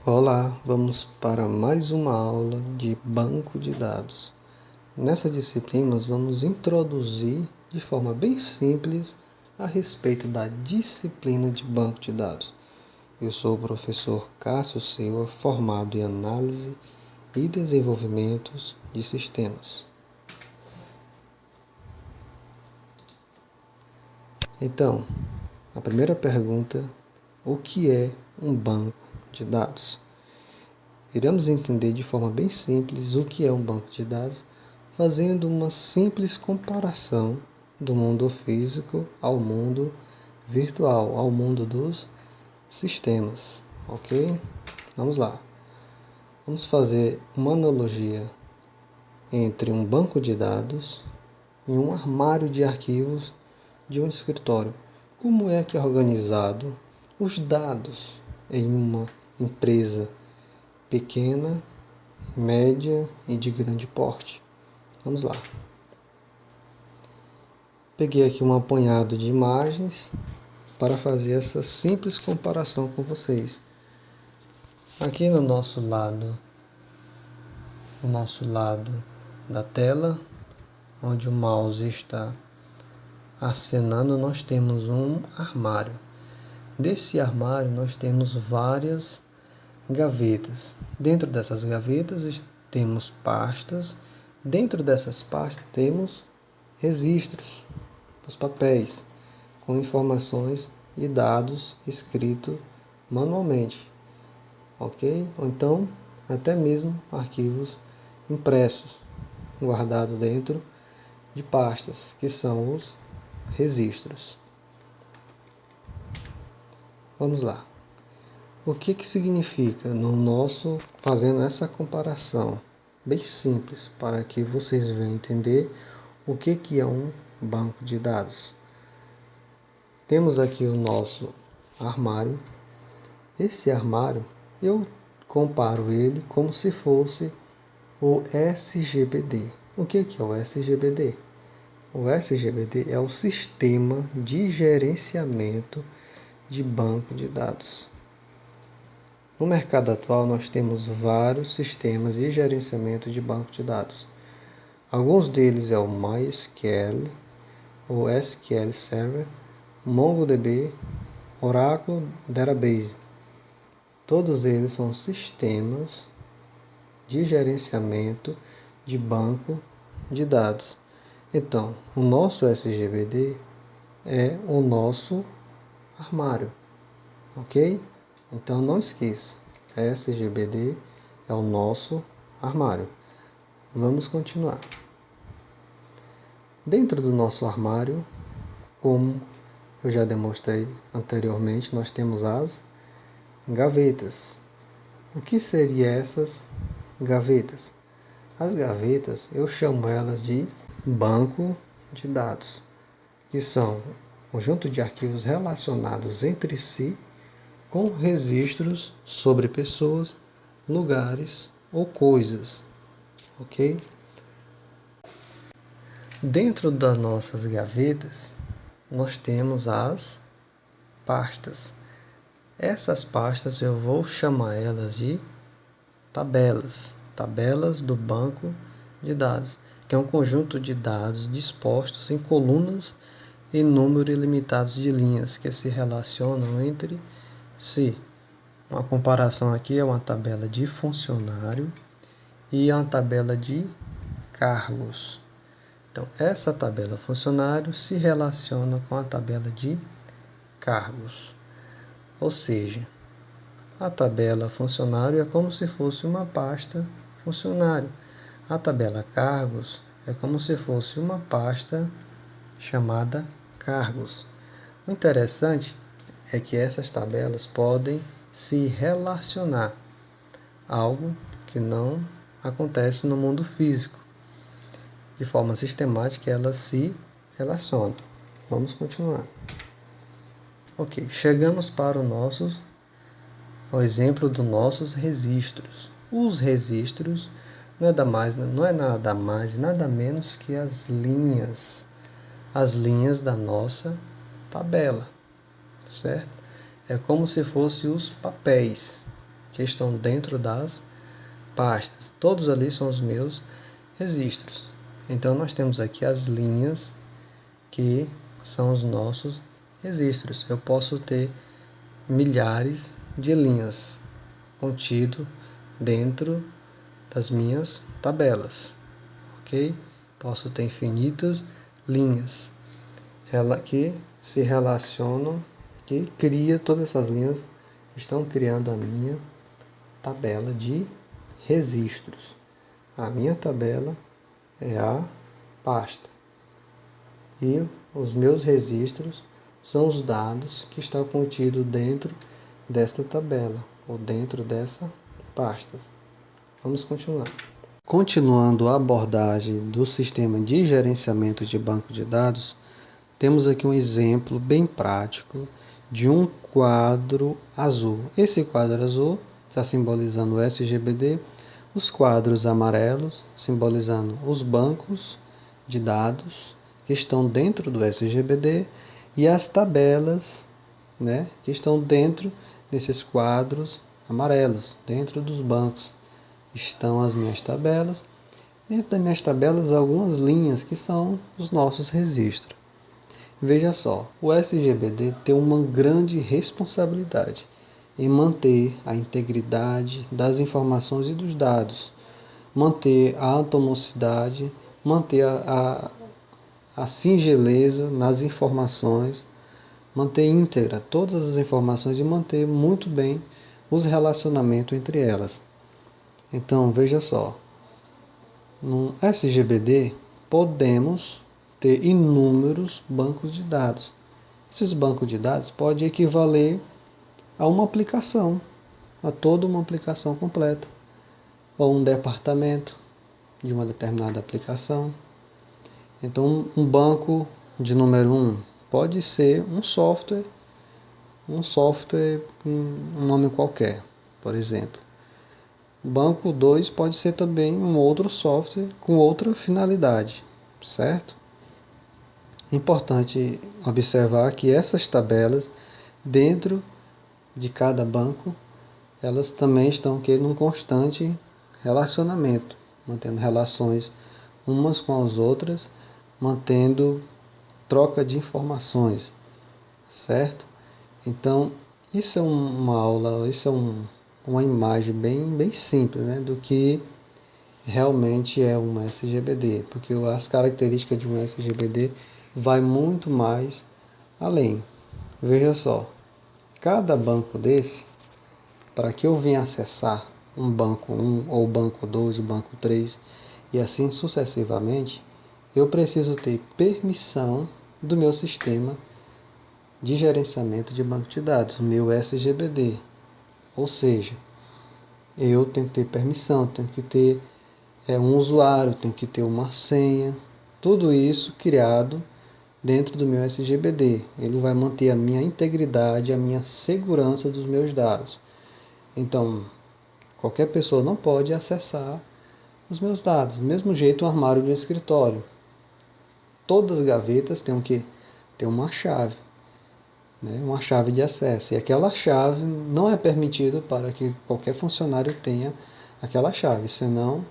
Olá, vamos para mais uma aula de banco de dados. Nessa disciplina, nós vamos introduzir de forma bem simples a respeito da disciplina de banco de dados. Eu sou o professor Cássio Silva, formado em análise e desenvolvimentos de sistemas. Então, a primeira pergunta: o que é um banco de dados? Iremos entender de forma bem simples o que é um banco de dados, fazendo uma simples comparação do mundo físico ao mundo virtual, ao mundo dos sistemas, ok? Vamos lá. Vamos fazer uma analogia entre um banco de dados e um armário de arquivos de um escritório. Como é que é organizado os dados em uma empresa pequena, média e de grande porte? Vamos lá. Peguei aqui um apanhado de imagens para fazer essa simples comparação com vocês. Aqui no nosso lado da tela, onde o mouse está acenando, nós temos um armário. Desse armário nós temos várias gavetas. Dentro dessas gavetas temos pastas. Dentro dessas pastas temos registros, os papéis, com informações e dados escritos manualmente, ok? Ou então, até mesmo arquivos impressos, guardados dentro de pastas, que são os registros. Vamos lá. O que significa fazendo essa comparação bem simples para que vocês venham entender o que é um banco de dados? Temos aqui o nosso armário. Esse armário, eu comparo ele como se fosse o SGBD. O que é o SGBD? O SGBD é o Sistema de Gerenciamento de Banco de Dados. No mercado atual, nós temos vários sistemas de gerenciamento de banco de dados. Alguns deles é o MySQL, o SQL Server, MongoDB, Oracle Database. Todos eles são sistemas de gerenciamento de banco de dados. Então, o nosso SGBD é o nosso armário, ok? Então não esqueça, SGBD é o nosso armário. Vamos continuar. Dentro do nosso armário, como eu já demonstrei anteriormente, nós temos as gavetas. O que seriam essas gavetas? As gavetas, eu chamo elas de banco de dados, que são um conjunto de arquivos relacionados entre si com registros sobre pessoas, lugares ou coisas, ok? Dentro das nossas gavetas, nós temos as pastas. Essas pastas eu vou chamar elas de tabelas do banco de dados, que é um conjunto de dados dispostos em colunas e número ilimitado de linhas que se relacionam entre si. Uma comparação aqui é uma tabela de funcionário e uma tabela de cargos. Então, essa tabela funcionário se relaciona com a tabela de cargos. Ou seja, a tabela funcionário é como se fosse uma pasta funcionário. A tabela cargos é como se fosse uma pasta chamada cargos. O interessante é que essas tabelas podem se relacionar, algo que não acontece no mundo físico. De forma sistemática, elas se relacionam. Vamos continuar. Ok, chegamos para o exemplo dos nossos registros. Os registros não é nada mais e nada menos que as linhas da nossa tabela, certo? É como se fossem os papéis que estão dentro das pastas. Todos ali são os meus registros. Então nós temos aqui as linhas que são os nossos registros. Eu posso ter milhares de linhas contido dentro das minhas tabelas, ok? Posso ter infinitas linhas que se relacionam, que cria todas essas linhas, estão criando a minha tabela de registros. A minha tabela é a pasta e os meus registros são os dados que estão contidos dentro desta tabela ou dentro dessa pasta. Vamos continuar. Continuando a abordagem do sistema de gerenciamento de banco de dados, temos aqui um exemplo bem prático de um quadro azul. Esse quadro azul está simbolizando o SGBD, os quadros amarelos simbolizando os bancos de dados que estão dentro do SGBD e as tabelas, que estão dentro desses quadros amarelos, dentro dos bancos. Estão as minhas tabelas. Dentro das minhas tabelas, algumas linhas que são os nossos registros. Veja só, o SGBD tem uma grande responsabilidade em manter a integridade das informações e dos dados, manter a atomicidade, manter a singeleza nas informações, manter íntegra todas as informações e manter muito bem os relacionamentos entre elas. Então, veja só, no SGBD podemos ter inúmeros bancos de dados. Esses bancos de dados podem equivaler a uma aplicação, a toda uma aplicação completa, ou um departamento de uma determinada aplicação. Então, um banco de número 1 pode ser um software, um nome qualquer, por exemplo. Banco 2 pode ser também um outro software com outra finalidade, certo? É importante observar que essas tabelas, dentro de cada banco, elas também estão num constante relacionamento, mantendo relações umas com as outras, mantendo troca de informações, certo? Então, isso é uma aula, isso é uma imagem bem simples, do que realmente é um SGBD, porque as características de um SGBD vai muito mais além. Veja só, cada banco desse, para que eu venha acessar um banco 1, ou banco 2, o banco 3, e assim sucessivamente, eu preciso ter permissão do meu sistema de gerenciamento de banco de dados, o meu SGBD. Ou seja, eu tenho que ter permissão, tenho que ter um usuário, tenho que ter uma senha, tudo isso criado dentro do meu SGBD. Ele vai manter a minha integridade, a minha segurança dos meus dados. Então, qualquer pessoa não pode acessar os meus dados. Do mesmo jeito, o armário de escritório. Todas as gavetas têm que ter uma chave. Uma chave de acesso. E aquela chave não é permitido para que qualquer funcionário tenha aquela chave, senão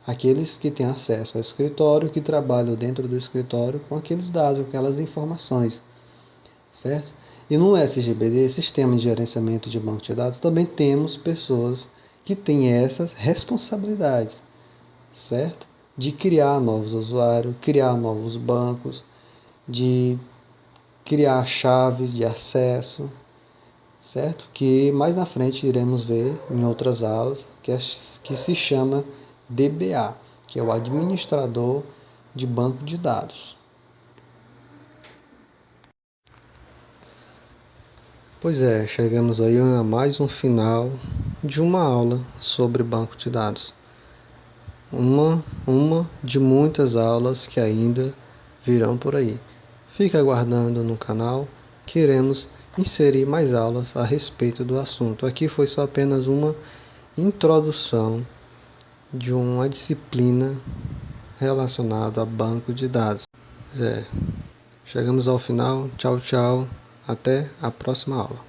aqueles que têm acesso ao escritório, que trabalham dentro do escritório com aqueles dados, aquelas informações, certo? E no SGBD, Sistema de Gerenciamento de Banco de Dados, também temos pessoas que têm essas responsabilidades, certo? De criar novos usuários, criar novos bancos, de criar chaves de acesso, certo? Que mais na frente iremos ver em outras aulas, que se chama DBA, que é o Administrador de Banco de Dados. Pois é, chegamos aí a mais um final de uma aula sobre banco de dados. Uma de muitas aulas que ainda virão por aí. Fique aguardando no canal, que iremos inserir mais aulas a respeito do assunto. Aqui foi só apenas uma introdução de uma disciplina relacionada a banco de dados. Chegamos ao final. Tchau, tchau. Até a próxima aula.